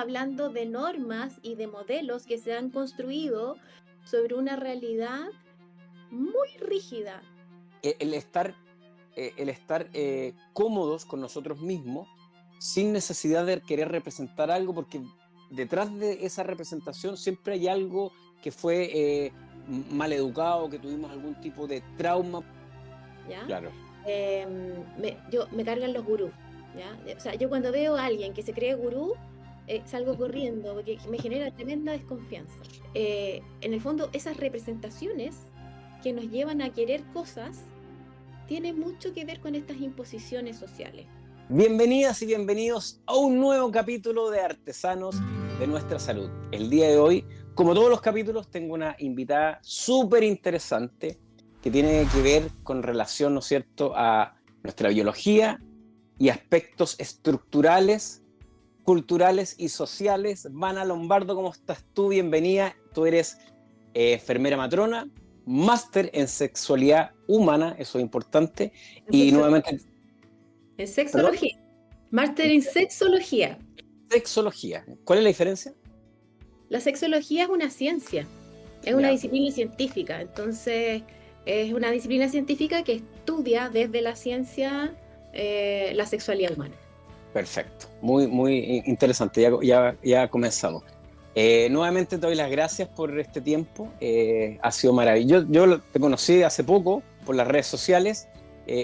hablando de normas y de modelos que se han construido sobre una realidad muy rígida. El estar, cómodos con nosotros mismos sin necesidad de querer representar algo, porque detrás de esa representación siempre hay algo que fue mal educado, que tuvimos algún tipo de trauma. ¿Ya? Claro. Me cargan los gurús, ¿ya? O sea, yo cuando veo a alguien que se cree gurú, salgo corriendo porque me genera tremenda desconfianza. En el fondo, esas representaciones que nos llevan a querer cosas tienen mucho que ver con estas imposiciones sociales. Bienvenidas y bienvenidos a un nuevo capítulo de Artesanos de Nuestra Salud. El día de hoy, como todos los capítulos, tengo una invitada súper interesante que tiene que ver con relación, ¿no es cierto?, a nuestra biología y aspectos estructurales, culturales y sociales. Vana Lombardo, ¿cómo estás tú? Bienvenida. Tú eres enfermera matrona, máster en sexualidad humana, eso es importante, En y sexo- nuevamente, en perdón, sexología. Máster en sexología. sexología. ¿Cuál es la diferencia? La sexología es una ciencia, es una Ya, disciplina científica. Entonces, es una disciplina científica que estudia desde la ciencia la sexualidad humana. perfecto. Muy interesante. Ya comenzamos. Nuevamente te doy las gracias por este tiempo. Ha sido maravilloso. Yo te conocí hace poco por las redes sociales,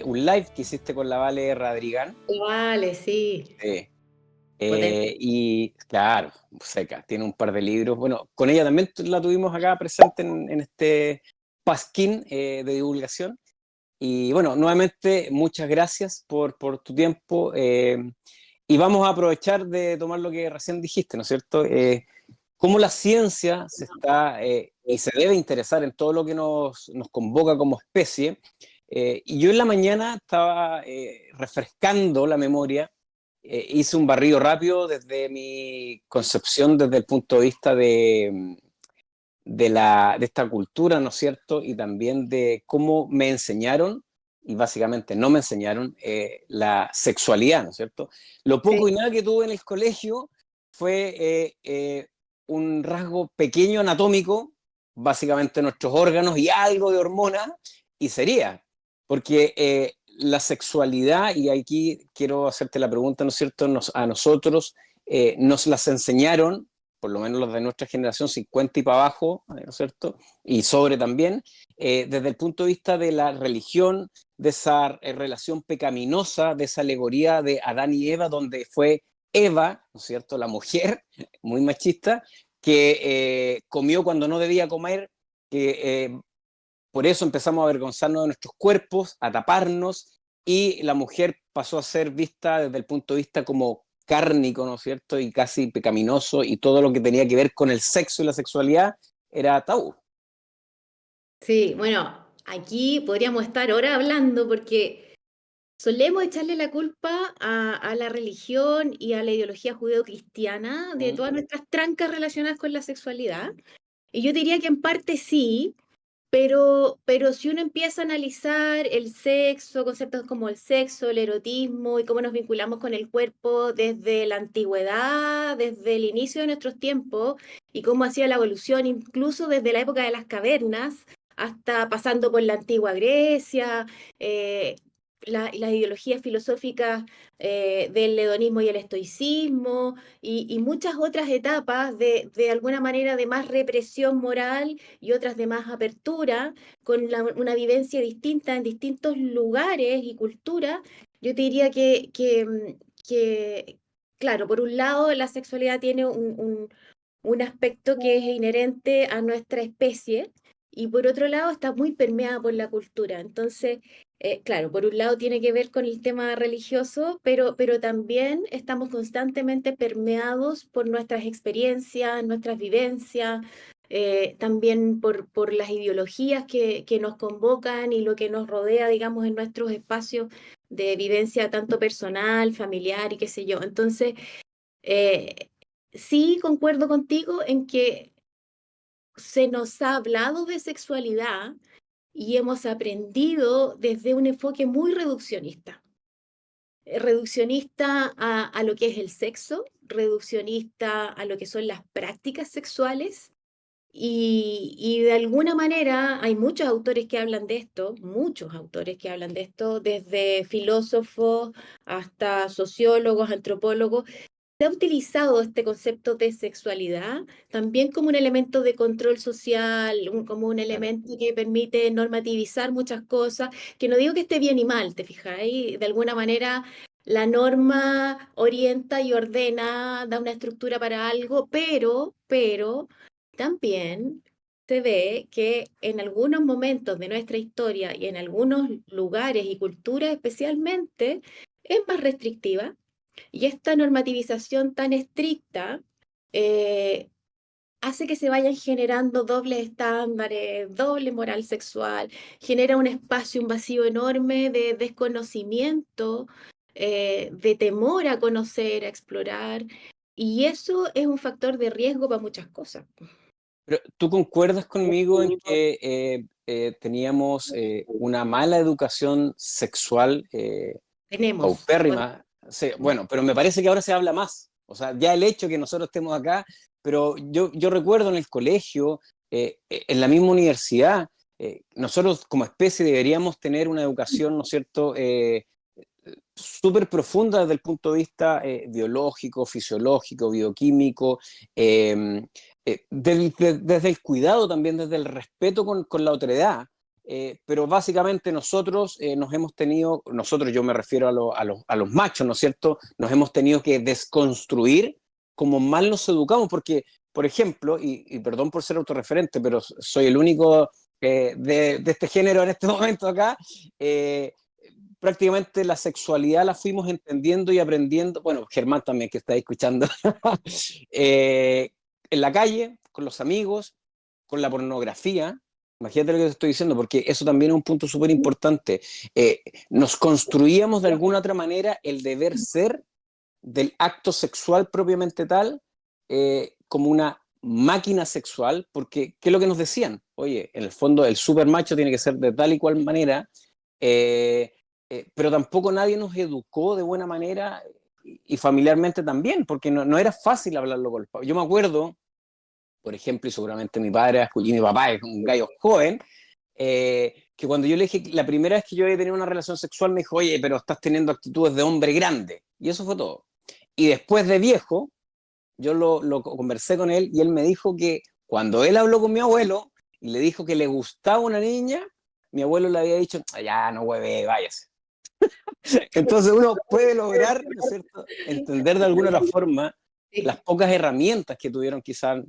un live que hiciste con la Vale Radrigán. Vale, sí, Sí. potente. Y claro, seca, tiene un par de libros. Bueno, con ella también la tuvimos acá presente en este pasquín de divulgación. Y bueno, nuevamente muchas gracias por tu tiempo y vamos a aprovechar de tomar lo que recién dijiste, ¿no es cierto? Cómo la ciencia se está y se debe interesar en todo lo que nos convoca como especie. Y yo en la mañana estaba refrescando la memoria, hice un barrido rápido desde mi concepción, desde el punto de vista de esta cultura, ¿no es cierto? Y también de cómo me enseñaron, y básicamente no me enseñaron, la sexualidad, ¿no es cierto? Lo poco Sí. y nada que tuve en el colegio fue un rasgo pequeño anatómico, básicamente nuestros órganos y algo de hormonas, y sería, porque la sexualidad, y aquí quiero hacerte la pregunta, ¿no es cierto? A nosotros nos las enseñaron por lo menos los de nuestra generación, 50 y para abajo, ¿no es cierto? Y sobre también, desde el punto de vista de la religión, de esa relación pecaminosa, de esa alegoría de Adán y Eva, donde fue Eva, ¿no es cierto?, la mujer, muy machista, que comió cuando no debía comer, que por eso empezamos a avergonzarnos de nuestros cuerpos, a taparnos, y la mujer pasó a ser vista desde el punto de vista como cárnico, ¿no es cierto? Y casi pecaminoso, y todo lo que tenía que ver con el sexo y la sexualidad era tabú. Sí, bueno, aquí podríamos estar ahora hablando porque solemos echarle la culpa a la religión y a la ideología judeocristiana de ¿Mm? todas nuestras trancas relacionadas con la sexualidad. Y yo diría que en parte sí, pero si uno empieza a analizar el sexo, conceptos como el sexo, el erotismo y cómo nos vinculamos con el cuerpo desde la antigüedad, desde el inicio de nuestros tiempos, y cómo ha sido la evolución, incluso desde la época de las cavernas, hasta pasando por la antigua Grecia, eh, las ideologías filosóficas del hedonismo y el estoicismo, y muchas otras etapas de alguna manera de más represión moral y otras de más apertura, con una vivencia distinta en distintos lugares y culturas. Yo te diría que, claro, por un lado la sexualidad tiene un aspecto que es inherente a nuestra especie, y por otro lado está muy permeada por la cultura. Entonces, claro, por un lado tiene que ver con el tema religioso, pero también estamos constantemente permeados por nuestras experiencias, nuestras vivencias, también por las ideologías que nos convocan y lo que nos rodea, digamos, en nuestros espacios de vivencia tanto personal, familiar y qué sé yo. Entonces, eh, sí concuerdo contigo en que se nos ha hablado de sexualidad y hemos aprendido desde un enfoque muy reduccionista. reduccionista a lo que es el sexo, reduccionista a lo que son las prácticas sexuales. Y de alguna manera hay muchos autores que hablan de esto, muchos autores que hablan de esto, desde filósofos hasta sociólogos, antropólogos. Se ha utilizado este concepto de sexualidad también como un elemento de control social, como un Claro. elemento que permite normativizar muchas cosas, que no digo que esté bien y mal, ¿te fijáis? De alguna manera la norma orienta y ordena, da una estructura para algo, pero también se ve que en algunos momentos de nuestra historia y en algunos lugares y culturas especialmente es más restrictiva y esta normativización tan estricta eh, hace que se vayan generando dobles estándares, doble moral sexual, genera un espacio, un vacío enorme de desconocimiento, de temor a conocer, a explorar, y eso es un factor de riesgo para muchas cosas. Pero, ¿tú concuerdas conmigo en que teníamos una mala educación sexual Tenemos, paupérrima? Sí, bueno, pero me parece que ahora se habla más. O sea, ya el hecho que nosotros estemos acá, pero yo recuerdo en el colegio, en la misma universidad, nosotros como especie deberíamos tener una educación, ¿no es cierto?, súper profunda desde el punto de vista biológico, fisiológico, bioquímico, desde el cuidado también, desde el respeto con la otredad. Pero básicamente nosotros nos hemos tenido, nosotros yo me refiero a los machos, ¿no es cierto? Nos hemos tenido que desconstruir como mal nos educamos, porque, por ejemplo, y perdón por ser autorreferente, pero soy el único de este género en este momento acá, prácticamente la sexualidad la fuimos entendiendo y aprendiendo, bueno, Germán también que está escuchando, eh, en la calle, con los amigos, con la pornografía. Imagínate lo que te estoy diciendo, porque eso también es un punto súper importante. Nos construíamos de alguna otra manera el deber ser del acto sexual propiamente tal, como una máquina sexual, porque ¿qué es lo que nos decían? Oye, en el fondo el super macho tiene que ser de tal y cual manera, eh, pero tampoco nadie nos educó de buena manera y familiarmente también, porque no era fácil hablarlo con el papá. Yo me acuerdo, por ejemplo, y seguramente mi padre y mi papá es un gallo joven, que cuando yo le dije la primera vez que yo había tenido una relación sexual, me dijo, oye, pero estás teniendo actitudes de hombre grande. Y eso fue todo. Y después de viejo, yo lo conversé con él y él me dijo que cuando él habló con mi abuelo y le dijo que le gustaba una niña, mi abuelo le había dicho, "Ah, ya, no hueve, váyase". Entonces uno puede lograr, ¿no es cierto?, entender de alguna otra forma Sí. las pocas herramientas que tuvieron quizás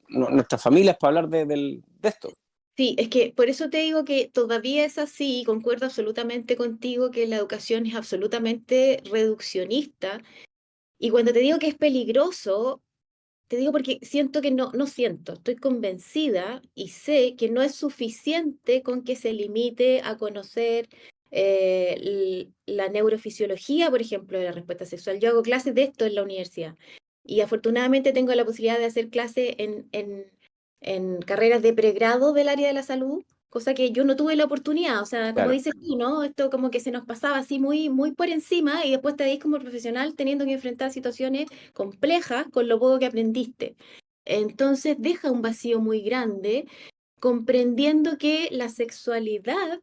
nuestras familias para hablar de esto. Sí, es que por eso te digo que todavía es así, y concuerdo absolutamente contigo que la educación es absolutamente reduccionista. Y cuando te digo que es peligroso, te digo porque siento que no siento, estoy convencida y sé que no es suficiente con que se limite a conocer la neurofisiología, por ejemplo, de la respuesta sexual. Yo hago clases de esto en la universidad y afortunadamente tengo la posibilidad de hacer clases en carreras de pregrado del área de la salud, cosa que yo no tuve la oportunidad. O sea, como Claro, dices tú, ¿no? Esto como que se nos pasaba así muy, muy por encima y después te veis como profesional teniendo que enfrentar situaciones complejas con lo poco que aprendiste. Entonces deja un vacío muy grande, comprendiendo que la sexualidad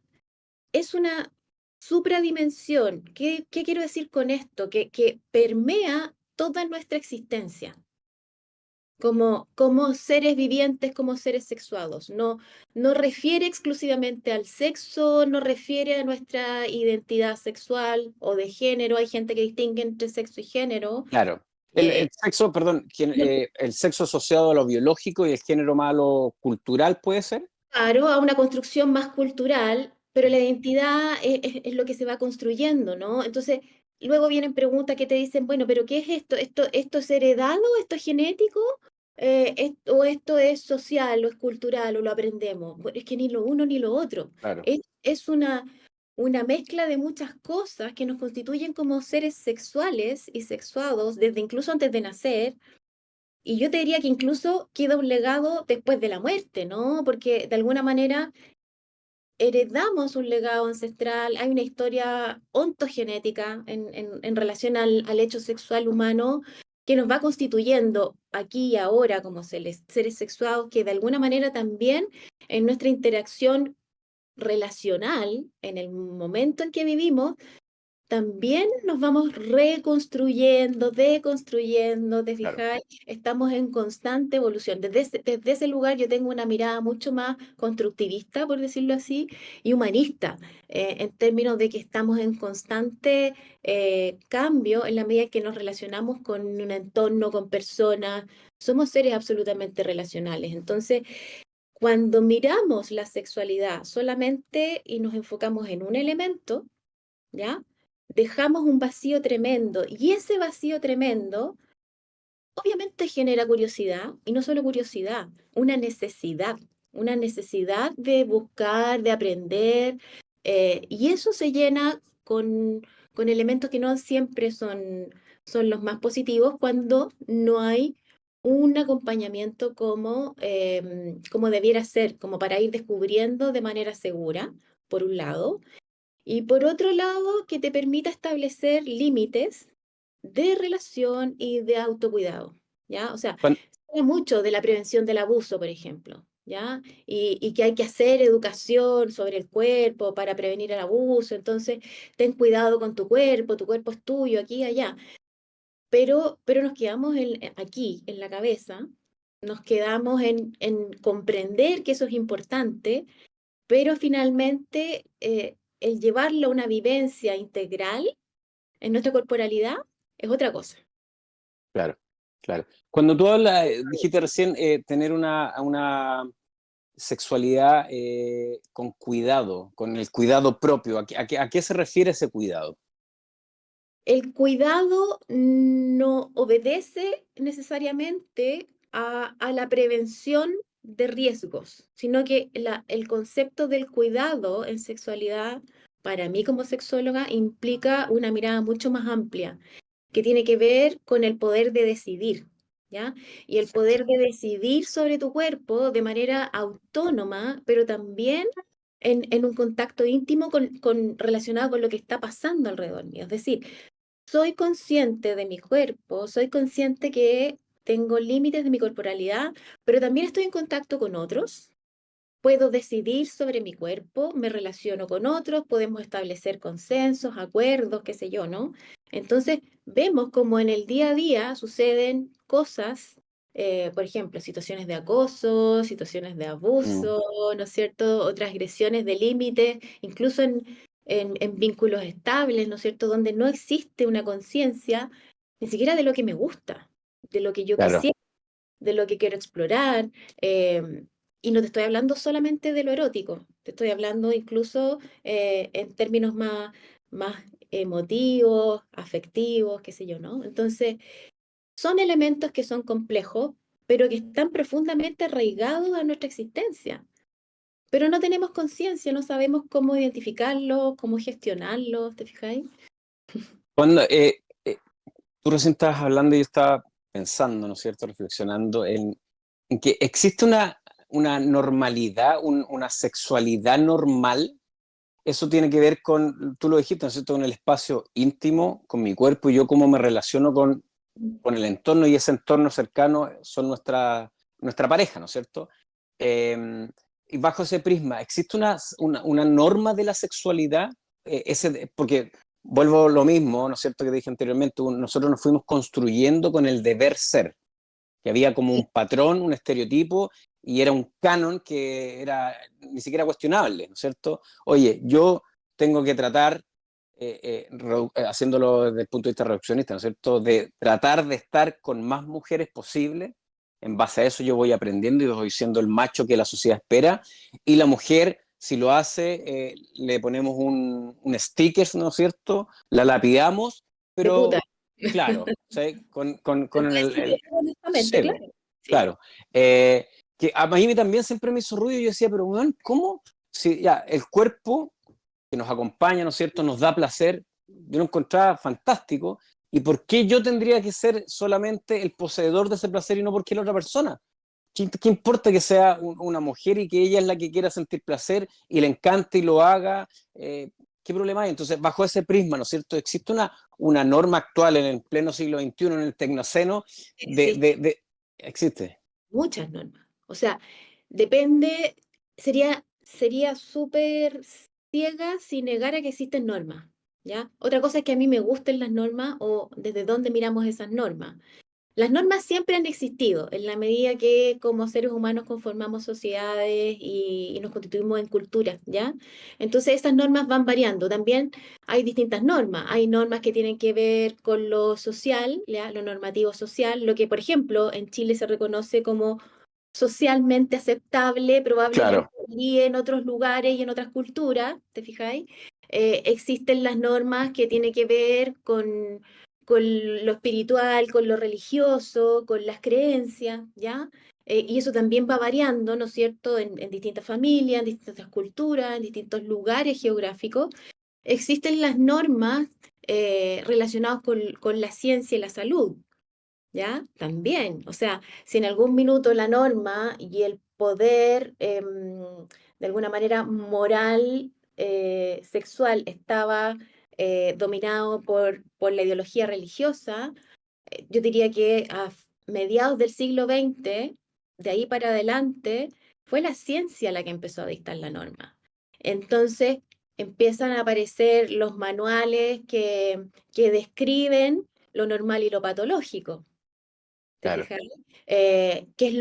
es una supradimensión. ¿Qué quiero decir con esto? Que permea toda nuestra existencia como seres vivientes, como seres sexuados. No refiere exclusivamente al sexo, no refiere a nuestra identidad sexual o de género. Hay gente que distingue entre sexo y género. claro. El Eh, sexo, perdón, el sexo asociado a lo biológico y el género malo cultural puede ser. Claro, a una construcción más cultural, pero la identidad es lo que se va construyendo, ¿no? Entonces, luego vienen preguntas que te dicen, bueno, pero ¿qué es esto? ¿Esto es heredado? ¿Esto es genético? ¿O esto es social o es cultural o lo aprendemos? Bueno, es que ni lo uno ni lo otro. Claro. Es una mezcla de muchas cosas que nos constituyen como seres sexuales y sexuados desde incluso antes de nacer, y yo te diría que incluso queda un legado después de la muerte, ¿no? Porque de alguna manera heredamos un legado ancestral, hay una historia ontogenética en relación al hecho sexual humano que nos va constituyendo aquí y ahora como seres sexuados, que de alguna manera también en nuestra interacción relacional, en el momento en que vivimos, también nos vamos reconstruyendo, deconstruyendo, ¿te Claro, fijáis? Estamos en constante evolución. Desde ese lugar yo tengo una mirada mucho más constructivista, por decirlo así, y humanista, en términos de que estamos en constante cambio en la medida que nos relacionamos con un entorno, con personas. Somos seres absolutamente relacionales. Entonces, cuando miramos la sexualidad solamente y nos enfocamos en un elemento, ¿ya? Dejamos un vacío tremendo y ese vacío tremendo obviamente genera curiosidad y no solo curiosidad, una necesidad de buscar, de aprender y eso se llena con elementos que no siempre son los más positivos cuando no hay un acompañamiento como debiera ser, como para ir descubriendo de manera segura, por un lado. Y por otro lado, que te permita establecer límites de relación y de autocuidado, ¿ya? O sea, Cuan- se habla mucho de la prevención del abuso, por ejemplo, ¿ya? Y que hay que hacer educación sobre el cuerpo para prevenir el abuso, entonces ten cuidado con tu cuerpo es tuyo, aquí y allá. Pero nos quedamos aquí, en la cabeza, nos quedamos en comprender que eso es importante, pero finalmente el llevarlo a una vivencia integral en nuestra corporalidad es otra cosa. claro, claro. Cuando tú hablas, dijiste recién, tener una sexualidad con cuidado, con el cuidado propio. ¿A qué se refiere ese cuidado? El cuidado no obedece necesariamente a la prevención de riesgos, sino que el concepto del cuidado en sexualidad, para mí como sexóloga, implica una mirada mucho más amplia que tiene que ver con el poder de decidir, ¿ya? Y el Perfecto. poder de decidir sobre tu cuerpo de manera autónoma, pero también en un contacto íntimo relacionado con lo que está pasando alrededor mío. Es decir, soy consciente de mi cuerpo, soy consciente que tengo límites de mi corporalidad, pero también estoy en contacto con otros, puedo decidir sobre mi cuerpo, me relaciono con otros, podemos establecer consensos, acuerdos, qué sé yo, ¿no? Entonces, vemos como en el día a día suceden cosas, por ejemplo, situaciones de acoso, situaciones de Mm, abuso, ¿no es cierto? O transgresiones de límites, incluso en vínculos estables, ¿no es cierto? Donde no existe una conciencia ni siquiera de lo que me gusta, de lo que yo claro. quisiera, de lo que quiero explorar. Y no te estoy hablando solamente de lo erótico, te estoy hablando incluso en términos más emotivos, afectivos, qué sé yo, ¿no? Entonces, son elementos que son complejos, pero que están profundamente arraigados a nuestra existencia. Pero no tenemos conciencia, no sabemos cómo identificarlos, cómo gestionarlos, ¿te fijáis? Cuando, tú recién estabas hablando y yo estaba pensando, ¿no es cierto?, reflexionando en que existe una normalidad, una sexualidad normal. Eso tiene que ver con, tú lo dijiste, ¿no es cierto?, con el espacio íntimo, con mi cuerpo y yo cómo me relaciono con el entorno y ese entorno cercano son nuestra pareja, ¿no es cierto? Y bajo ese prisma, ¿existe una norma de la sexualidad? Porque vuelvo a lo mismo, ¿no es cierto?, que dije anteriormente, nosotros nos fuimos construyendo con el deber ser, que había como un patrón, un estereotipo, y era un canon que era ni siquiera cuestionable, ¿no es cierto? Oye, yo tengo que tratar, haciéndolo desde el punto de vista reduccionista, ¿no es cierto?, de tratar de estar con más mujeres posible. En base a eso yo voy aprendiendo y voy siendo el macho que la sociedad espera, y la mujer, si lo hace, le ponemos un sticker, ¿no es cierto?, la lapidamos, De puta. pero claro, ¿sí? Se Con puede decir el honestamente, cebo, claro. Sí. claro. Que a mí también siempre me hizo ruido y yo decía, pero bueno, ¿cómo? Si ya el cuerpo que nos acompaña, ¿no es cierto?, nos da placer, yo lo encontraba fantástico, ¿y por qué yo tendría que ser solamente el poseedor de ese placer y no porque la otra persona? ¿Qué importa que sea una mujer y que ella es la que quiera sentir placer y le encante y lo haga? ¿Qué problema hay? Entonces, bajo ese prisma, ¿no es cierto? Existe una norma actual en el pleno siglo XXI, en el Tecnoceno, Sí, existe. muchas normas. O sea, depende, sería súper ciega si negara que existen normas, ¿ya? Otra cosa es que a mí me gusten las normas o desde dónde miramos esas normas. Las normas siempre han existido en la medida que como seres humanos conformamos sociedades y nos constituimos en culturas, ¿ya? Entonces esas normas van variando. También hay distintas normas. Hay normas que tienen que ver con lo social, ¿ya? Lo normativo social, lo que por ejemplo en Chile se reconoce como socialmente aceptable, probablemente Claro, y en otros lugares y en otras culturas, ¿te fijáis? Existen las normas que tienen que ver con lo espiritual, con lo religioso, con las creencias, ¿ya? Y eso también va variando, ¿no es cierto?, en distintas familias, en distintas culturas, en distintos lugares geográficos. Existen las normas relacionadas con la ciencia y la salud, ¿ya? También, o sea, si en algún minuto la norma y el poder, de alguna manera moral, sexual, estaba dominado por la ideología religiosa, yo diría que a mediados del siglo XX, de ahí para adelante, fue la ciencia la que empezó a dictar la norma. Entonces, empiezan a aparecer los manuales que describen lo normal y lo patológico. ¿Te claro, fijas? ¿Qué es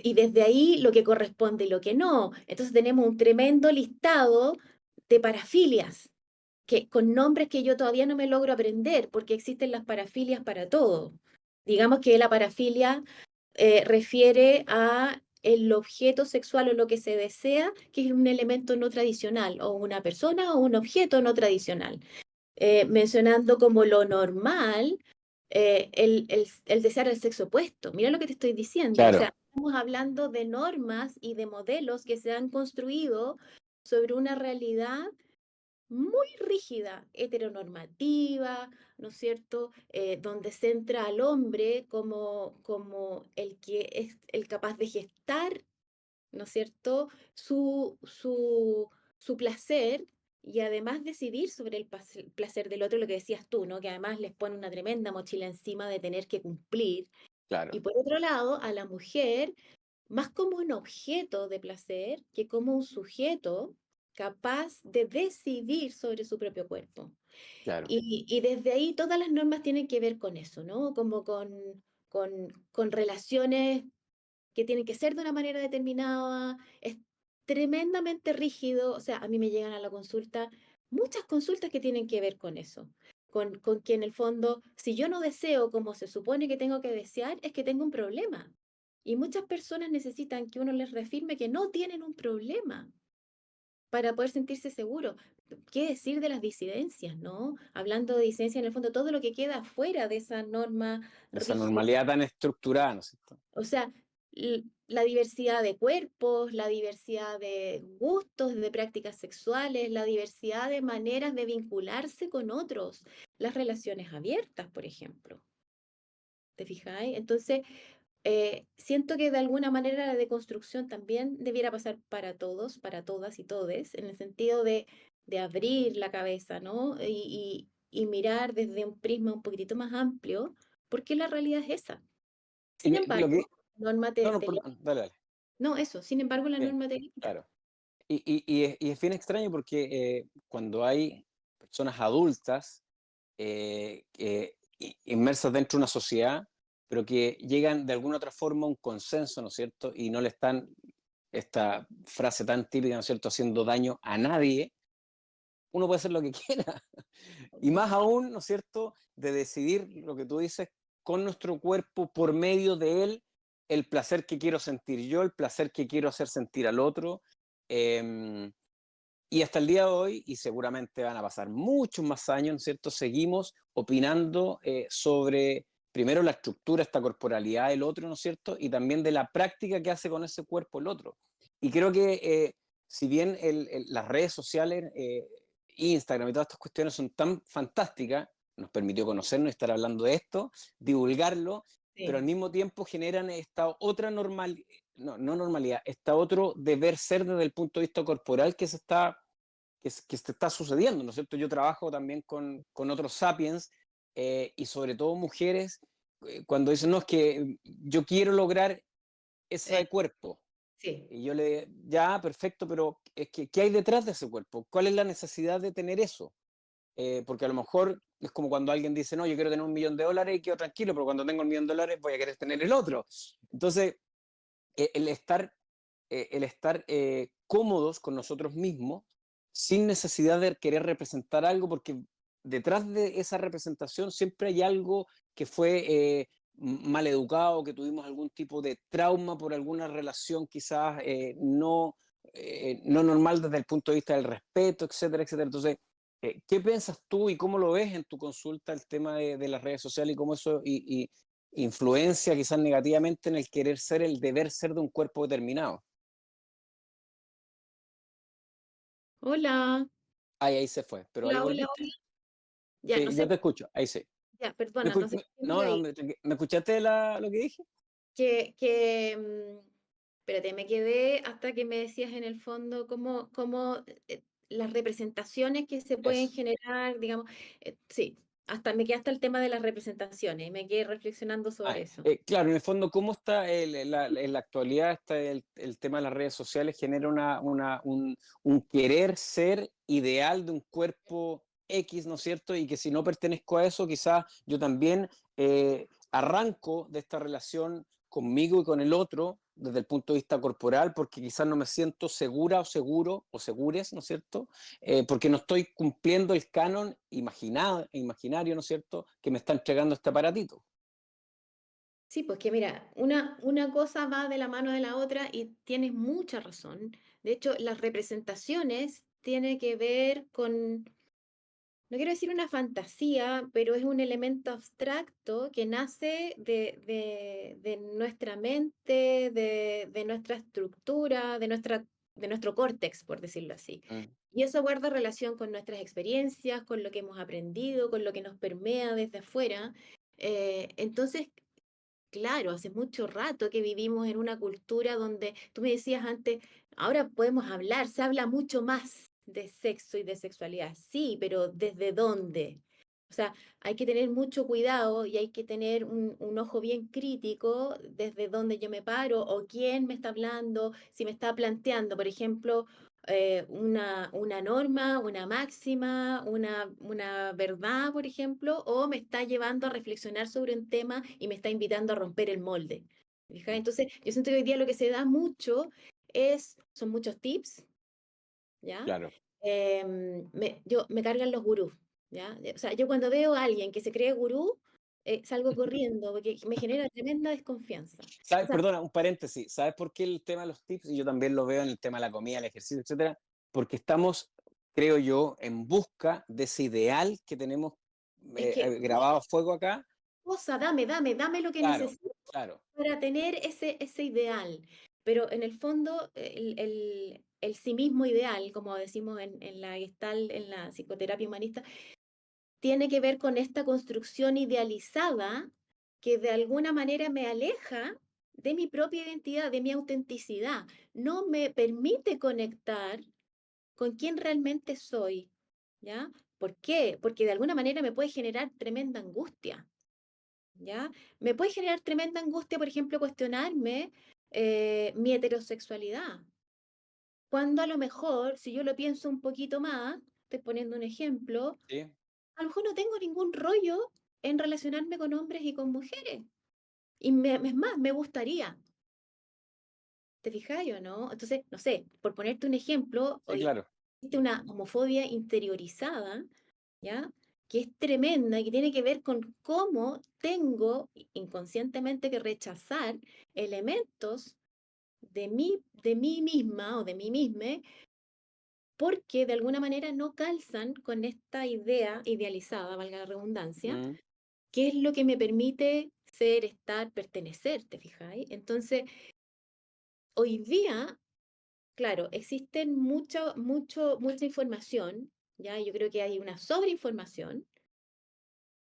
y desde ahí lo que corresponde y lo que no. Entonces tenemos un tremendo listado de parafilias, con nombres que yo todavía no me logro aprender, porque existen las parafilias para todo. Digamos que la parafilia refiere a el objeto sexual o lo que se desea, que es un elemento no tradicional, o una persona o un objeto no tradicional, mencionando como lo normal el desear el sexo opuesto. Mira lo que te estoy diciendo. O claro, sea, estamos hablando de normas y de modelos que se han construido sobre una realidad muy rígida, heteronormativa, ¿no es cierto? Donde centra al hombre como el que es el capaz de gestar, ¿no es cierto?, su placer y además decidir sobre el placer del otro, lo que decías tú, ¿no? Que además les pone una tremenda mochila encima de tener que cumplir. claro, Y por otro lado, a la mujer, más como un objeto de placer que como un sujeto capaz de decidir sobre su propio cuerpo. claro. Y desde ahí todas las normas tienen que ver con eso, ¿no? Como con relaciones que tienen que ser de una manera determinada, es tremendamente rígido, o sea, a mí me llegan a la consulta muchas consultas que tienen que ver con eso, con que en el fondo, si yo no deseo como se supone que tengo que desear, es que tengo un problema. Y muchas personas necesitan que uno les reafirme que no tienen un problema para poder sentirse seguros. ¿Qué decir de las disidencias, no? Hablando de disidencia, en el fondo, todo lo que queda fuera de esa norma Esa rígida. normalidad tan estructurada, ¿no es cierto? O sea, la diversidad de cuerpos, la diversidad de gustos, de prácticas sexuales, la diversidad de maneras de vincularse con otros, las relaciones abiertas, por ejemplo. ¿Te fijáis? Entonces, siento que de alguna manera la deconstrucción también debiera pasar para todos, para todas y todes, en el sentido de abrir la cabeza, ¿no? Y mirar desde un prisma un poquitito más amplio, porque la realidad es esa. Y Sin lo que, embargo, la norma no, te, no, te perdón, dale, dale. no, eso, sin embargo, la Bien, norma te limita. claro. Y es bien extraño porque cuando hay personas adultas inmersas dentro de una sociedad, pero que llegan de alguna otra forma a un consenso, ¿no es cierto? Y no le están, esta frase tan típica, ¿no es cierto?, haciendo daño a nadie, uno puede hacer lo que quiera. Y más aún, ¿no es cierto?, de decidir lo que tú dices con nuestro cuerpo por medio de él, el placer que quiero sentir yo, el placer que quiero hacer sentir al otro. Eh, y hasta el día de hoy, y seguramente van a pasar muchos más años, ¿no es cierto?, seguimos opinando sobre, primero, la estructura, esta corporalidad del otro, ¿no es cierto?, y también de la práctica que hace con ese cuerpo el otro. Y creo que si bien las redes sociales, Instagram y todas estas cuestiones son tan fantásticas, nos permitió conocernos y estar hablando de esto, divulgarlo, pero al Sí, mismo tiempo generan esta otra no normalidad, esta otro deber ser desde el punto de vista corporal que se está sucediendo, ¿no es cierto? Yo trabajo también con otros sapiens y sobre todo mujeres, cuando dicen, no, es que yo quiero lograr eh, ese cuerpo. sí, Y yo le digo, ya, perfecto, pero es que, ¿qué hay detrás de ese cuerpo? ¿Cuál es la necesidad de tener eso? Porque a lo mejor es como cuando alguien dice, no, yo quiero tener $1 millón y quedo tranquilo, pero cuando tengo $1 millón voy a querer tener el otro. Entonces, el estar cómodos con nosotros mismos sin necesidad de querer representar algo, porque detrás de esa representación siempre hay algo que fue mal educado, que tuvimos algún tipo de trauma por alguna relación quizás no normal desde el punto de vista del respeto, etcétera, etcétera. Entonces, ¿qué piensas tú y cómo lo ves en tu consulta el tema de las redes sociales y cómo eso influencia quizás negativamente en el querer ser, el deber ser de un cuerpo determinado? hola, Ahí se fue, pero ahí hola, hola, volviste. hola. Ya, no Sí, sé, yo te escucho, ahí sí. ya, perdona, no sé qué me No, no, caí. ¿me escuchaste lo que dije? Espérate, me quedé hasta que me decías en el fondo cómo las representaciones que se pueden Eso. generar, digamos, sí, hasta me quedé hasta el tema de las representaciones y me quedé reflexionando sobre eso. Claro, en el fondo, ¿cómo está en la actualidad está el tema de las redes sociales? Genera un querer ser ideal de un cuerpo X, ¿no es cierto? Y que si no pertenezco a eso, quizás yo también arranco de esta relación conmigo y con el otro desde el punto de vista corporal, porque quizás no me siento segura o seguro o segures, ¿no es cierto? Porque no estoy cumpliendo el canon imaginario, ¿no es cierto?, que me está entregando este aparatito. Sí, pues que mira, una cosa va de la mano de la otra y tienes mucha razón. De hecho, las representaciones tienen que ver con, no quiero decir una fantasía, pero es un elemento abstracto que nace de nuestra mente, de nuestra estructura, de nuestro córtex, por decirlo así. Mm, Y eso guarda relación con nuestras experiencias, con lo que hemos aprendido, con lo que nos permea desde afuera. Entonces, claro, hace mucho rato que vivimos en una cultura donde tú me decías antes, ahora podemos hablar, se habla mucho más de sexo y de sexualidad. Sí, pero ¿desde dónde? O sea, hay que tener mucho cuidado y hay que tener un ojo bien crítico desde dónde yo me paro o quién me está hablando, si me está planteando, por ejemplo, una norma, una máxima, una verdad, por ejemplo, o me está llevando a reflexionar sobre un tema y me está invitando a romper el molde. ¿Fija? mm, Entonces, yo siento que hoy día lo que se da mucho son muchos tips, ¿ya? claro. Me cargan los gurús, ¿ya? O sea, yo cuando veo a alguien que se cree gurú, salgo corriendo porque me genera tremenda desconfianza. O ¿Sabes? sea, Perdona, un paréntesis. ¿Sabes por qué el tema de los tips? Y yo también lo veo en el tema de la comida, el ejercicio, etcétera. Porque estamos, creo yo, en busca de ese ideal que tenemos es que, grabado a fuego acá. cosa, dame lo que Claro, necesito claro. para tener ese ideal. Pero en el fondo, el sí mismo ideal, como decimos en la Gestalt, en la psicoterapia humanista, tiene que ver con esta construcción idealizada que de alguna manera me aleja de mi propia identidad, de mi autenticidad. No me permite conectar con quién realmente soy. ¿Ya? ¿Por qué? Porque de alguna manera me puede generar tremenda angustia. ¿Ya? Me puede generar tremenda angustia, por ejemplo, cuestionarme mi heterosexualidad. Cuando a lo mejor, si yo lo pienso un poquito más, estoy poniendo un ejemplo, Sí, a lo mejor no tengo ningún rollo en relacionarme con hombres y con mujeres. Es más, me gustaría. ¿Te fijáis o no? Entonces, no sé, por ponerte un ejemplo, sí, hoy claro. existe una homofobia interiorizada, ¿ya? Que es tremenda y que tiene que ver con cómo tengo inconscientemente que rechazar elementos de mí misma o de mí misma porque de alguna manera no calzan con esta idea idealizada, valga la redundancia, Mm, que es lo que me permite ser, estar, pertenecer, ¿te fijáis? Entonces, hoy día, claro, existen mucha información, ¿ya? Yo creo que hay una sobreinformación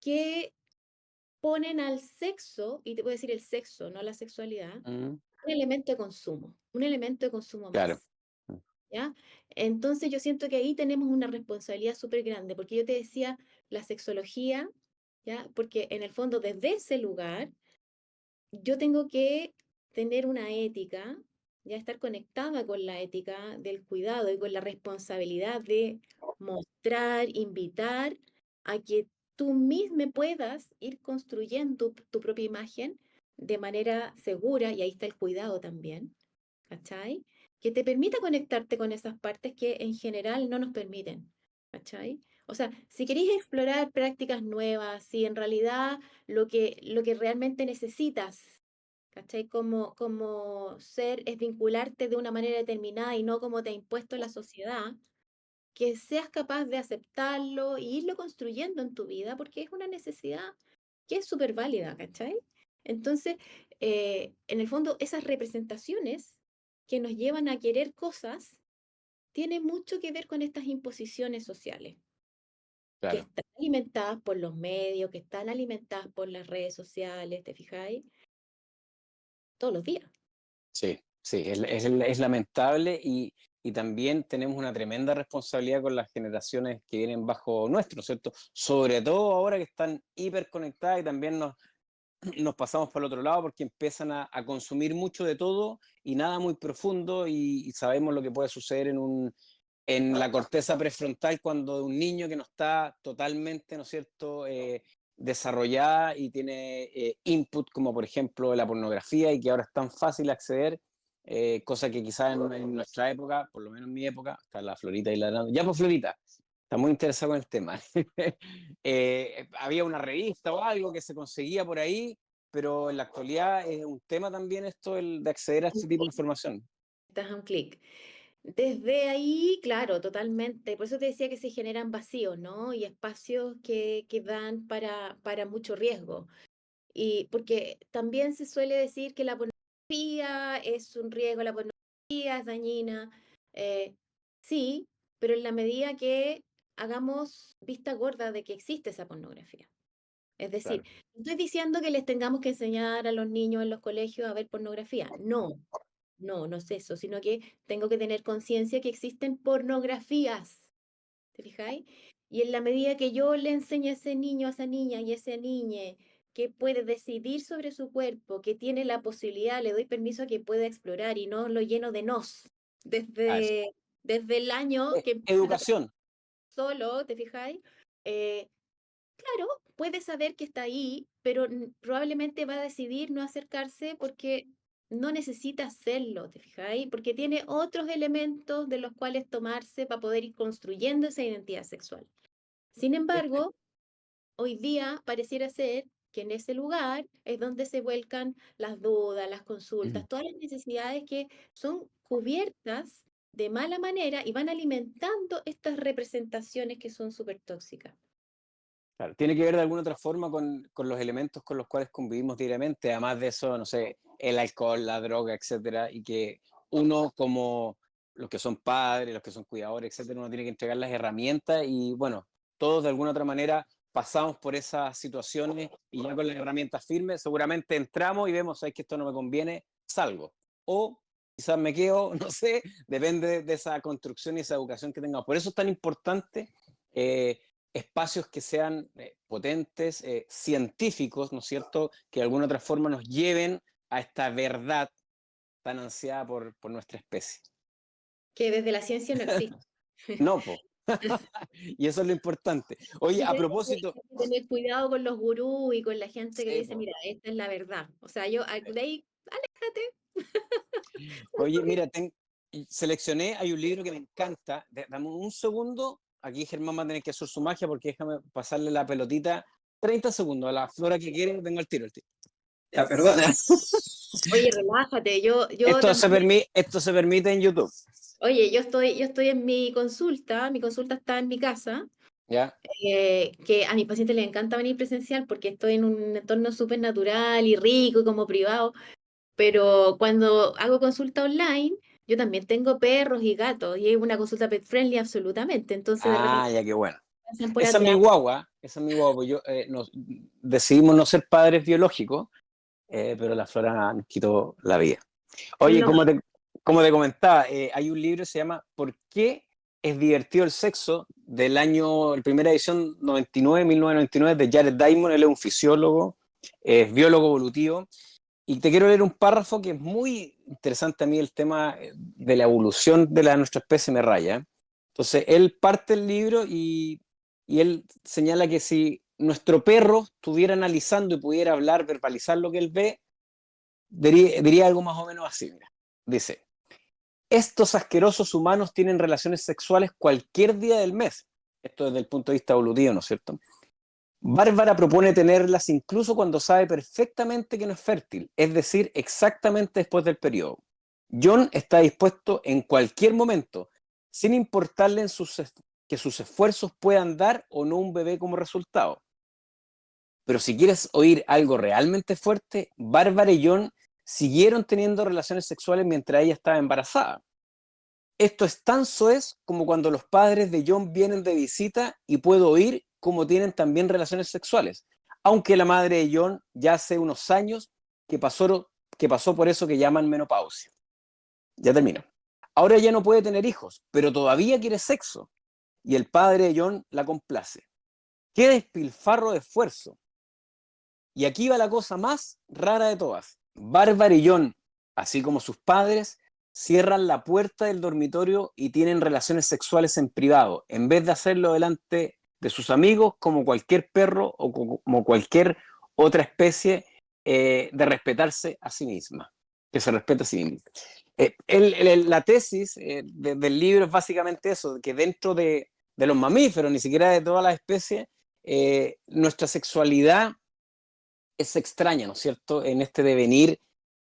que ponen al sexo, y te voy a decir el sexo, no la sexualidad, Mm, un elemento de consumo, un elemento de consumo claro. más, ¿ya? Entonces yo siento que ahí tenemos una responsabilidad súper grande, porque yo te decía la sexología, ¿ya? Porque en el fondo desde ese lugar yo tengo que tener una ética, ya estar conectada con la ética del cuidado y con la responsabilidad de mostrar, invitar a que tú mismo puedas ir construyendo tu propia imagen de manera segura, y ahí está el cuidado también, ¿cachai? Que te permita conectarte con esas partes que en general no nos permiten, ¿cachai? O sea, si queréis explorar prácticas nuevas, si en realidad lo que realmente necesitas, ¿cachai? Como ser es vincularte de una manera determinada y no como te ha impuesto la sociedad, que seas capaz de aceptarlo y irlo construyendo en tu vida, porque es una necesidad que es súper válida, ¿cachai? Entonces, en el fondo, esas representaciones que nos llevan a querer cosas tienen mucho que ver con estas imposiciones sociales, que Claro. están alimentadas por los medios, que están alimentadas por las redes sociales, ¿te fijáis? Todos los días. Sí, sí, es lamentable y también tenemos una tremenda responsabilidad con las generaciones que vienen bajo nuestro, ¿no es cierto? Sobre todo ahora que están hiperconectadas y también nos pasamos por el otro lado porque empiezan a consumir mucho de todo y nada muy profundo y sabemos lo que puede suceder en la corteza prefrontal cuando un niño que no está totalmente, ¿no es cierto?, desarrollada y tiene input como por ejemplo la pornografía y que ahora es tan fácil acceder, cosa que quizás en nuestra época, por lo menos en mi época, está la Florita y la... Ya pues Florita, está muy interesado con el tema. Había una revista o algo que se conseguía por ahí, pero en la actualidad es un tema también esto de acceder a este tipo de información. Estás a un clic. Desde ahí, claro, totalmente. Por eso te decía que se generan vacíos, ¿no? Y espacios que dan para mucho riesgo. Y porque también se suele decir que la pornografía es un riesgo, la pornografía es dañina. eh, sí, pero en la medida que hagamos vista gorda de que existe esa pornografía. Es decir, Claro. no estoy diciendo que les tengamos que enseñar a los niños en los colegios a ver pornografía. No, no, no es eso, sino que tengo que tener conciencia que existen pornografías, ¿te fijáis? Y en la medida que yo le enseñe a ese niño, a esa niña y a esa niña que puede decidir sobre su cuerpo, que tiene la posibilidad, le doy permiso a que pueda explorar y no lo lleno de nos, Ah, desde el año que empieza a educación. solo, ¿te fijáis? Eh, Claro, puede saber que está ahí, pero probablemente va a decidir no acercarse porque no necesita hacerlo, ¿te fijáis? Porque tiene otros elementos de los cuales tomarse para poder ir construyendo esa identidad sexual. Sin Este, embargo, hoy día pareciera ser que en ese lugar es donde se vuelcan las dudas, las consultas, todas las necesidades que son cubiertas de mala manera y van alimentando estas representaciones que son súper tóxicas. claro, tiene que ver de alguna otra forma con los elementos con los cuales convivimos diariamente, además de eso, no sé, el alcohol, la droga, etcétera, y que uno como los que son padres, los que son cuidadores, etcétera, uno tiene que entregar las herramientas y bueno, todos de alguna otra manera pasamos por esas situaciones y ya con las herramientas firmes seguramente entramos y vemos, sabes que esto no me conviene, salgo. O quizás me quedo, no sé, depende de esa construcción y esa educación que tengamos. Por eso es tan importante espacios que sean potentes, científicos, ¿no es cierto?, que de alguna otra forma nos lleven a esta verdad tan ansiada por nuestra especie. Que desde la ciencia no existe. No, po. Y eso es lo importante. Oye, a Entonces, propósito, hay que tener cuidado con los gurús y con la gente que te sí, dice, po. mira, esta es la verdad. O sea, yo de ahí, aléjate. Oye, mira, seleccioné, hay un libro que me encanta. Dame un segundo. Aquí Germán va a tener que hacer su magia porque déjame pasarle la pelotita. 30 segundos a la flora que quiere, tengo el tiro. Ya, perdona. Oye, relájate, yo también, Esto se permite en YouTube. oye, yo estoy en mi consulta está en mi casa, ¿Ya? que a mis pacientes les encanta venir presencial porque estoy en un entorno súper natural y rico y como privado, pero cuando hago consulta online, yo también tengo perros y gatos y es una consulta pet friendly absolutamente, entonces de repente Ah, ya, qué bueno. pasan por Esa es mi atrás. guagua. esa es mi guagua. Decidimos no ser padres biológicos, pero la Flora nos quitó la vida. Oye, No, como te comentaba, hay un libro que se llama ¿Por qué es divertido el sexo? Del año, la primera edición 1999, de Jared Diamond. Él es un fisiólogo, es biólogo evolutivo. Y te quiero leer un párrafo que es muy interesante. A mí el tema de la evolución de nuestra especie me raya. Entonces, él parte el libro y él señala que si nuestro perro estuviera analizando y pudiera hablar, verbalizar lo que él ve, diría algo más o menos así. Mira. Dice, estos asquerosos humanos tienen relaciones sexuales cualquier día del mes. Esto desde el punto de vista evolutivo, ¿no es cierto? Bárbara propone tenerlas incluso cuando sabe perfectamente que no es fértil, es decir, exactamente después del periodo. John está dispuesto en cualquier momento, sin importarle que sus esfuerzos puedan dar o no un bebé como resultado. Pero si quieres oír algo realmente fuerte, Bárbara y John siguieron teniendo relaciones sexuales mientras ella estaba embarazada. Esto es tan soez como cuando los padres de John vienen de visita y puedo oír cómo tienen también relaciones sexuales, aunque la madre de John ya hace unos años que pasó por eso que llaman menopausia. Ya termino. Ahora ya no puede tener hijos, pero todavía quiere sexo, y el padre de John la complace. ¡Qué despilfarro de esfuerzo! Y aquí va la cosa más rara de todas. Bárbara y John, así como sus padres, cierran la puerta del dormitorio y tienen relaciones sexuales en privado, en vez de hacerlo delante de sus amigos como cualquier perro o como cualquier otra especie, de respetarse a sí misma, que se respeta a sí misma. La tesis del libro es básicamente eso, que dentro de los mamíferos, ni siquiera de todas las especies, nuestra sexualidad es extraña, ¿no es cierto?, en este devenir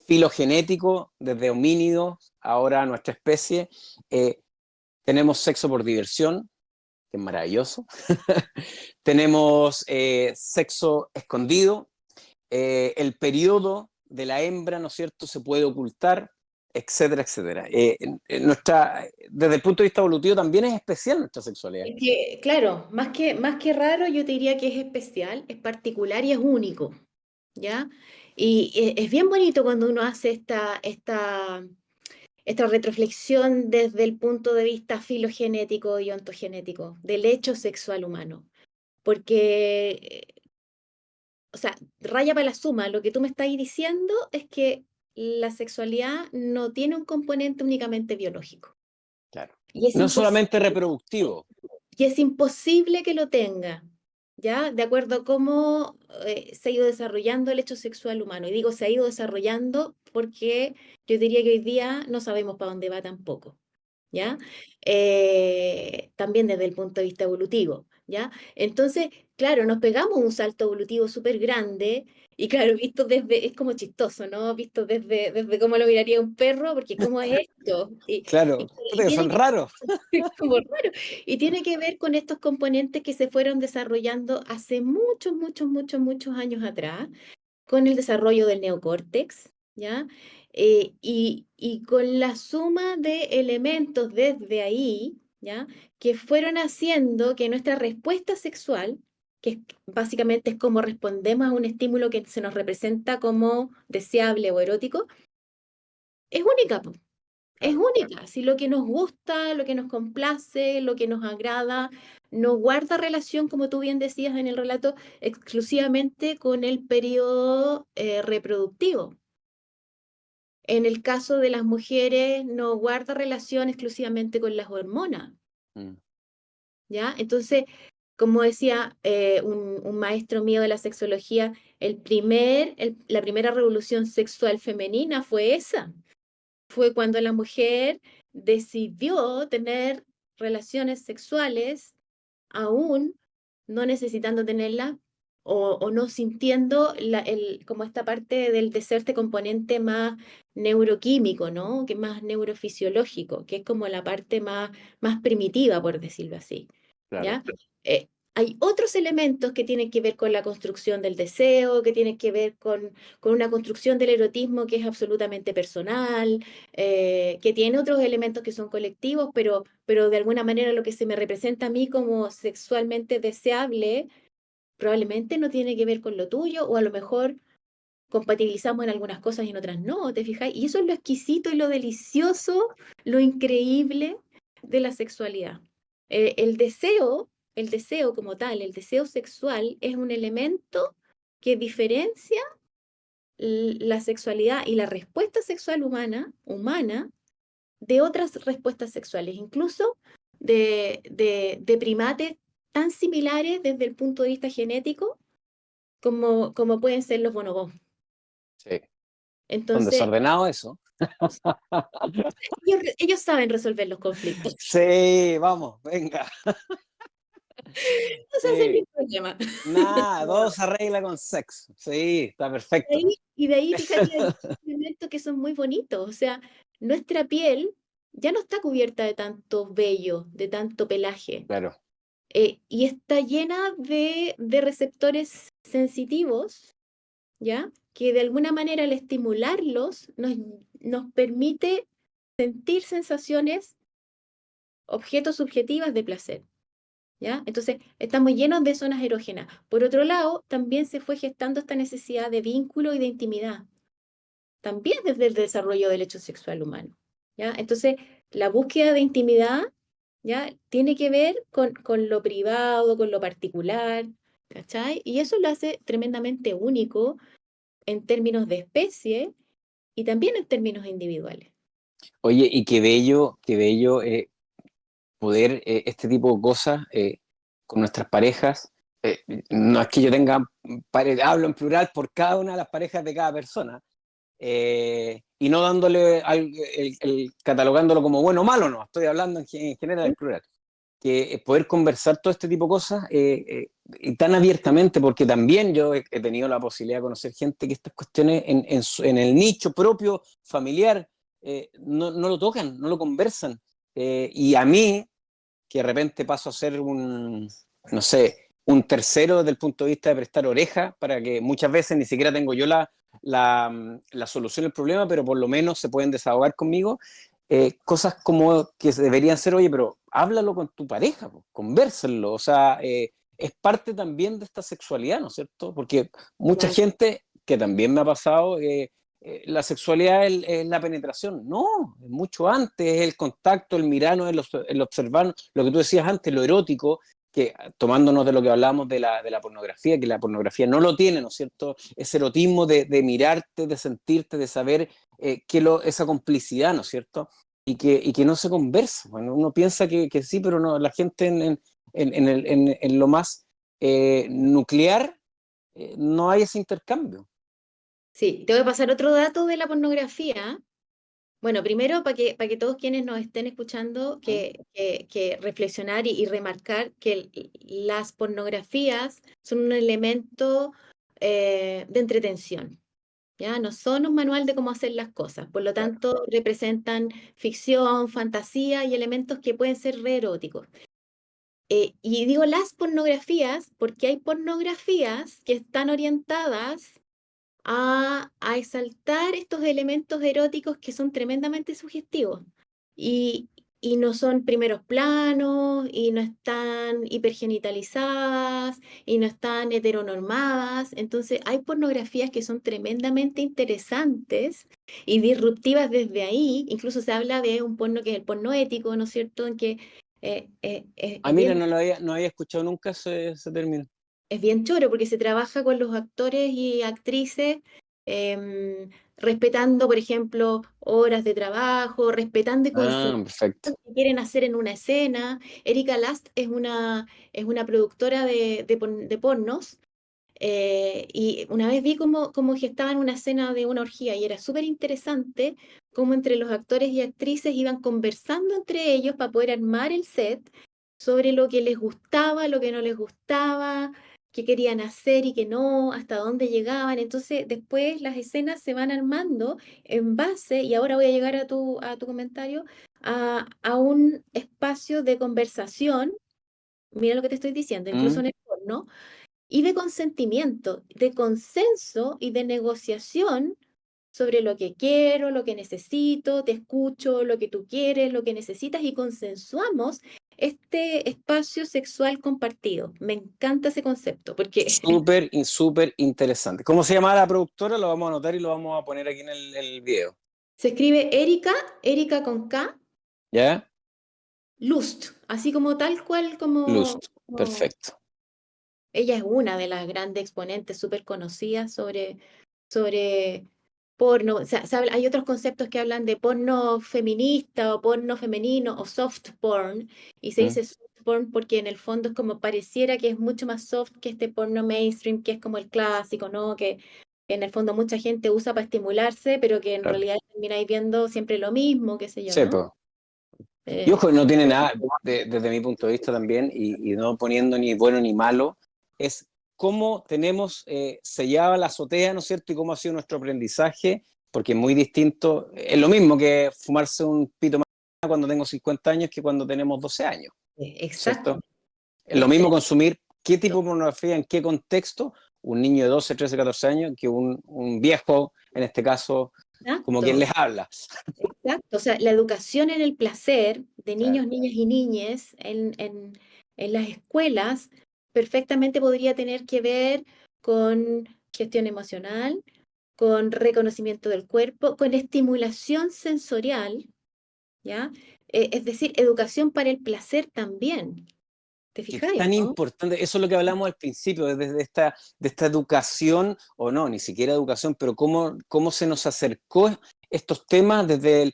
filogenético, desde homínidos, ahora nuestra especie. Tenemos sexo por diversión, que es maravilloso. Tenemos sexo escondido. El periodo de la hembra, ¿no es cierto?, se puede ocultar, etcétera, etcétera. Desde el punto de vista evolutivo también es especial nuestra sexualidad. es que, claro, más que raro, yo te diría que es especial, es particular y es único, ¿ya? Y es bien bonito cuando uno hace esta retroflexión desde el punto de vista filogenético y ontogenético del hecho sexual humano. Porque, o sea, raya para la suma, lo que tú me estás diciendo es que la sexualidad no tiene un componente únicamente biológico. Claro. Y es No imposible, solamente reproductivo. y es imposible que lo tenga, ¿ya? De acuerdo a cómo se ha ido desarrollando el hecho sexual humano. Y digo, se ha ido desarrollando porque yo diría que hoy día no sabemos para dónde va tampoco. ¿Ya? También desde el punto de vista evolutivo, ¿ya? Entonces, claro, nos pegamos un salto evolutivo súper grande y claro, visto desde, es como chistoso, ¿no? Visto desde cómo lo miraría un perro, porque ¿cómo es esto? Y, Claro, y porque son tiene que raros. como raro. Y tiene que ver con estos componentes que se fueron desarrollando hace muchos, muchos, muchos, muchos años atrás, con el desarrollo del neocórtex, ¿ya? Y con la suma de elementos desde ahí, ¿ya? Que fueron haciendo que nuestra respuesta sexual, básicamente es como respondemos a un estímulo que se nos representa como deseable o erótico, es única, po. Es Claro. única. Si lo que nos gusta, lo que nos complace, lo que nos agrada, no guarda relación, como tú bien decías en el relato, exclusivamente con el periodo reproductivo. En el caso de las mujeres, no guarda relación exclusivamente con las hormonas, Mm. ¿ya? Entonces, como decía un maestro mío de la sexología, la primera revolución sexual femenina fue esa. Fue cuando la mujer decidió tener relaciones sexuales aún no necesitando tenerla o no sintiendo como esta parte del de ser este componente más neuroquímico, ¿no? Que es más neurofisiológico, que es como la parte más primitiva, por decirlo así, Claro. ¿ya? Eh, Hay otros elementos que tienen que ver con la construcción del deseo, que tienen que ver con una construcción del erotismo que es absolutamente personal, que tiene otros elementos que son colectivos, pero de alguna manera lo que se me representa a mí como sexualmente deseable probablemente no tiene que ver con lo tuyo, o a lo mejor compatibilizamos en algunas cosas y en otras no, ¿te fijas? Y eso es lo exquisito y lo delicioso, lo increíble de la sexualidad. El deseo como tal, el deseo sexual es un elemento que diferencia la sexualidad y la respuesta sexual humana de otras respuestas sexuales, incluso de primates tan similares desde el punto de vista genético como pueden ser los bonobos. Sí. Son Entonces, desordenados eso. ellos saben resolver los conflictos. Sí, vamos, venga. Ese es Sí, mi problema. nada, todo se arregla con sexo. Sí, está De perfecto. ahí, y de ahí, fíjate, hay elementos que son muy bonitos. O sea, nuestra piel ya no está cubierta de tanto vello, de tanto pelaje, Claro. y está llena de receptores sensitivos, ¿ya? Que de alguna manera al estimularlos nos permite sentir sensaciones, objetos subjetivas de placer. ¿Ya? Entonces, estamos llenos de zonas erógenas. Por otro lado, también se fue gestando esta necesidad de vínculo y de intimidad, también desde el desarrollo del hecho sexual humano, ¿ya? Entonces, la búsqueda de intimidad, ¿ya? Tiene que ver con lo privado, con lo particular, ¿cachai? Y eso lo hace tremendamente único en términos de especie y también en términos individuales. Oye, y qué bello poder este tipo de cosas con nuestras parejas. No es que yo tenga, hablo en plural por cada una de las parejas de cada persona, y no dándole catalogándolo como bueno o malo, no, estoy hablando en general en plural. Que poder conversar todo este tipo de cosas y tan abiertamente, porque también yo he tenido la posibilidad de conocer gente que estas cuestiones en el nicho propio, familiar, no lo tocan, no lo conversan. Y a mí, que de repente paso a ser no sé, un tercero desde el punto de vista de prestar oreja, para que muchas veces ni siquiera tengo yo la solución al problema, pero por lo menos se pueden desahogar conmigo. Cosas como que deberían ser, oye, pero háblalo con tu pareja, po, convérsalo, o sea, es parte también de esta sexualidad, ¿no es cierto? Porque mucha Claro. gente, que también me ha pasado, la sexualidad es la penetración. No, es mucho antes, es el contacto, el mirarnos, el observar, lo que tú decías antes, lo erótico, que tomándonos de lo que hablamos de la pornografía, que la pornografía no lo tiene, ¿no es cierto? Ese erotismo de mirarte, de sentirte, de saber esa complicidad, ¿no es cierto? Y que no se conversa. Bueno, uno piensa que sí, pero no, la gente en lo más nuclear no hay ese intercambio. Sí, te voy a pasar otro dato de la pornografía. Bueno, primero, para que todos quienes nos estén escuchando, ¿Mm? que reflexionar y remarcar que las pornografías son un elemento de entretención, ¿ya? No son un manual de cómo hacer las cosas, por lo Claro. tanto, representan ficción, fantasía y elementos que pueden ser re eróticos. Y digo las pornografías porque hay pornografías que están orientadas a exaltar estos elementos eróticos que son tremendamente sugestivos y, y no son primeros planos y no están hipergenitalizadas y no están heteronormadas. Entonces hay pornografías que son tremendamente interesantes y disruptivas desde ahí. Incluso se habla de un porno que es el porno ético, ¿no es cierto? En que Ah, mira, no había escuchado nunca ese término. es bien choro porque se trabaja con los actores y actrices respetando, por ejemplo, horas de trabajo, respetando y Ah, consintiendo perfecto. lo que quieren hacer en una escena. Erika Last es una productora de pornos. Y una vez vi cómo gestaban una escena de una orgía y era súper interesante cómo entre los actores y actrices iban conversando entre ellos para poder armar el set sobre lo que les gustaba, lo que no les gustaba, qué querían hacer y qué no, hasta dónde llegaban. Entonces, después las escenas se van armando en base, y ahora voy a llegar a tu comentario, a un espacio de conversación. Mira lo que te estoy diciendo, incluso Mm. en el porno, y de consentimiento, de consenso y de negociación sobre lo que quiero, lo que necesito, te escucho, lo que tú quieres, lo que necesitas y consensuamos este espacio sexual compartido. Me encanta ese concepto, porque Súper, súper interesante. ¿Cómo se llama la productora? Lo vamos a anotar y lo vamos a poner aquí en el video. se escribe Erika, Erika con K, ¿Ya? Lust, así como tal cual como, Lust. como Perfecto. ella es una de las grandes exponentes súper conocidas sobre porno. O sea, hay otros conceptos que hablan de porno feminista o porno femenino o soft porn. Y se ¿Mm? dice soft porn porque en el fondo es como pareciera que es mucho más soft que este porno mainstream, que es como el clásico, ¿no? Que en el fondo mucha gente usa para estimularse, pero que en Claro. realidad termináis viendo siempre lo mismo, qué sé yo, Sí, ¿no? pues. Y Eh, ojo, no tiene nada, desde mi punto de vista también, y no poniendo ni bueno ni malo, es cómo tenemos sellada la azotea, ¿no es cierto? Y cómo ha sido nuestro aprendizaje, porque es muy distinto, es lo mismo que fumarse un pito más cuando tengo 50 años que cuando tenemos 12 años, exacto. ¿cierto? Es lo mismo Exacto. consumir qué tipo de pornografía, en qué contexto, un niño de 12, 13, 14 años, que un viejo, en este caso, como quien les habla. Exacto, o sea, la educación en el placer de Claro, niños, niñas y niñas en las escuelas perfectamente podría tener que ver con gestión emocional, con reconocimiento del cuerpo, con estimulación sensorial, ¿ya? Es decir, educación para el placer también. ¿Te que es fijáis, tan no? importante, eso es lo que hablamos al principio, de esta educación, o no, ni siquiera educación, pero cómo se nos acercó estos temas desde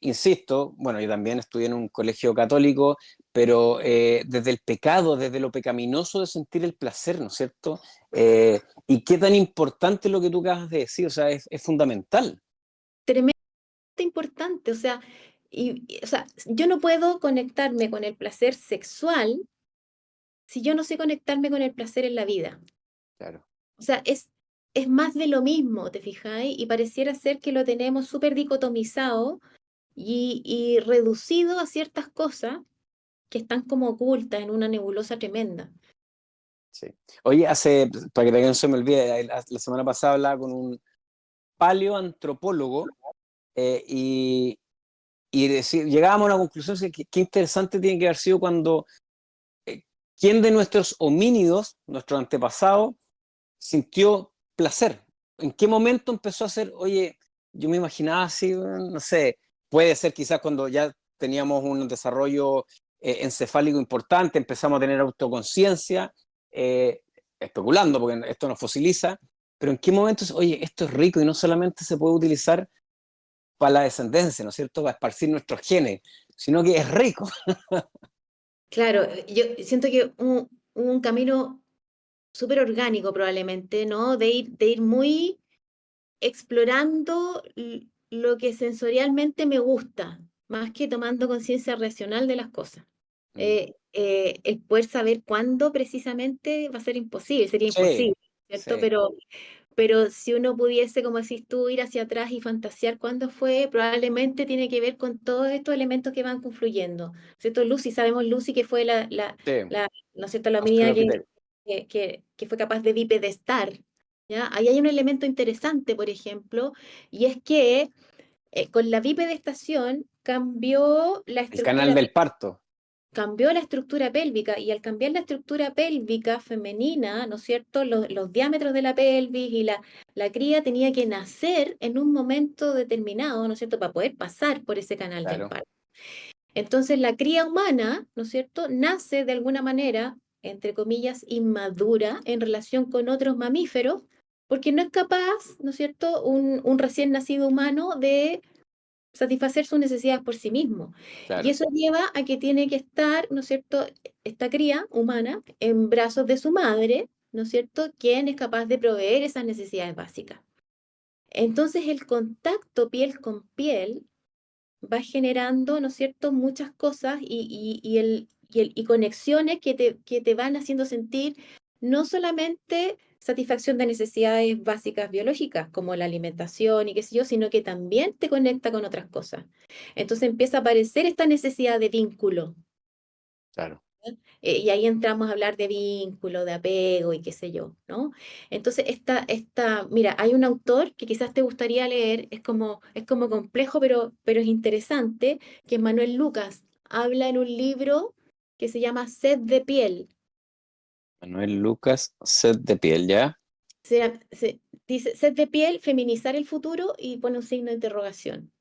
insisto, bueno, yo también estudié en un colegio católico, pero desde el pecado, desde lo pecaminoso de sentir el placer, ¿no es cierto? Y qué tan importante es lo que tú acabas de decir, o sea, es fundamental. Tremendamente importante, o sea, o sea, yo no puedo conectarme con el placer sexual si yo no sé conectarme con el placer en la vida. Claro. O sea, es más de lo mismo, ¿te fijáis? Y pareciera ser que lo tenemos súper dicotomizado y reducido a ciertas cosas que están como ocultas en una nebulosa tremenda. Sí. Oye, para que no se me olvide, la semana pasada hablaba con un paleoantropólogo y llegábamos a una conclusión de que qué interesante tiene que haber sido cuando eh, quién de nuestros homínidos, nuestro antepasado, sintió placer. ¿En qué momento empezó a hacer, oye, yo me imaginaba así, no sé, puede ser quizás cuando ya teníamos un desarrollo encefálico importante, empezamos a tener autoconciencia, eh, especulando, porque esto nos fosiliza, pero ¿en qué momento, oye, esto es rico y no solamente se puede utilizar para la descendencia, ¿no es cierto?, para esparcir nuestros genes, sino que es rico. Claro, yo siento que un camino súper orgánico probablemente, ¿no? De ir muy explorando lo que sensorialmente me gusta, más que tomando conciencia racional de las cosas. Mm. El poder saber cuándo precisamente va a ser imposible, sería Sí, imposible, ¿cierto? sí, Pero si uno pudiese, como decís tú, ir hacia atrás y fantasear cuándo fue, probablemente tiene que ver con todos estos elementos que van confluyendo, ¿cierto? Lucy, sabemos Lucy que fue sí, ¿no es cierto?, la hominida Australopithecus. que fue capaz de bipedestar, ¿ya? Ahí hay un elemento interesante, por ejemplo, y es que con la bipedestación El canal del parto. cambió la estructura pélvica y al cambiar la estructura pélvica femenina, ¿no es cierto? Los diámetros de la pelvis y la cría tenía que nacer en un momento determinado, ¿no es cierto? Para poder pasar por ese canal del Claro, parto. Entonces la cría humana, ¿no es cierto? Nace de alguna manera, entre comillas, inmadura en relación con otros mamíferos, porque no es capaz, ¿no es cierto?, un recién nacido humano de satisfacer sus necesidades por sí mismo. Y claro, eso lleva a que tiene que estar, ¿no es cierto?, esta cría humana en brazos de su madre, ¿no es cierto?, quien es capaz de proveer esas necesidades básicas. Entonces el contacto piel con piel va generando, ¿no es cierto?, muchas cosas y conexiones que te van haciendo sentir no solamente satisfacción de necesidades básicas biológicas, como la alimentación y qué sé yo, sino que también te conecta con otras cosas. Entonces empieza a aparecer esta necesidad de vínculo. claro. Y ahí entramos a hablar de vínculo, de apego y qué sé yo, ¿no? Entonces, mira, hay un autor que quizás te gustaría leer, es como complejo, pero es interesante, que es Manuel Lucas. Habla en un libro que se llama Sed de piel. Manuel Lucas, Set de piel, ¿ya? Dice Sed de piel, feminizar el futuro y pone un signo de interrogación.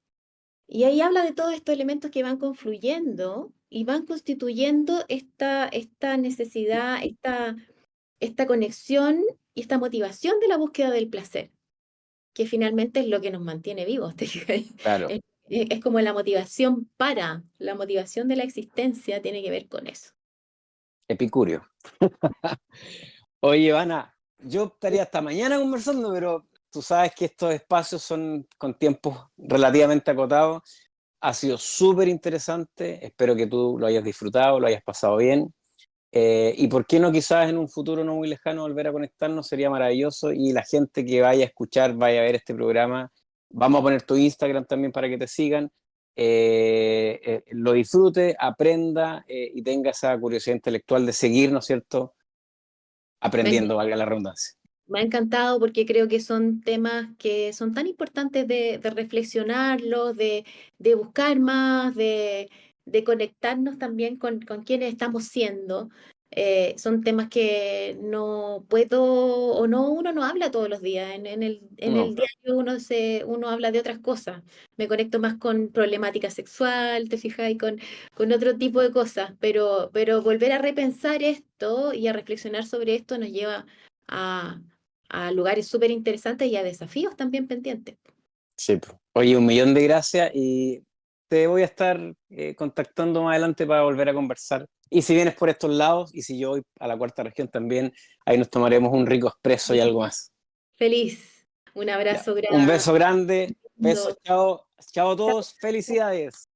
Y ahí habla de todos estos elementos que van confluyendo y van constituyendo esta necesidad, esta conexión y esta motivación de la búsqueda del placer, que finalmente es lo que nos mantiene vivos. ¿Te fijas? Claro, Es como la motivación de la existencia tiene que ver con eso. Epicurio. Oye, Ivana, yo estaría hasta mañana conversando, pero tú sabes que estos espacios son con tiempos relativamente acotados. Ha sido súper interesante, espero que tú lo hayas disfrutado, lo hayas pasado bien. Y por qué no, quizás en un futuro no muy lejano, volver a conectarnos sería maravilloso. Y la gente que vaya a escuchar, vaya a ver este programa, vamos a poner tu Instagram también para que te sigan. Lo disfrute, aprenda y tenga esa curiosidad intelectual de seguir, ¿no es cierto? Me ha, Aprendiendo, valga la redundancia. Me ha encantado porque creo que son temas que son tan importantes de reflexionarlos, de buscar más, de conectarnos también con quienes estamos siendo. Son temas que no puedo o no, uno no habla todos los días. En No, el diario uno habla de otras cosas. Me conecto más con problemática sexual, te fijas, y con otro tipo de cosas. Pero volver a repensar esto y a reflexionar sobre esto nos lleva a lugares súper interesantes y a desafíos también pendientes. sí, po. Oye, un millón de gracias y te voy a estar contactando más adelante para volver a conversar. Y si vienes por estos lados y si yo voy a la cuarta región también, ahí nos tomaremos un rico expreso y algo más. Feliz. Un Ya. abrazo Un beso grande, grande. besos, chao, chao a todos, felicidades.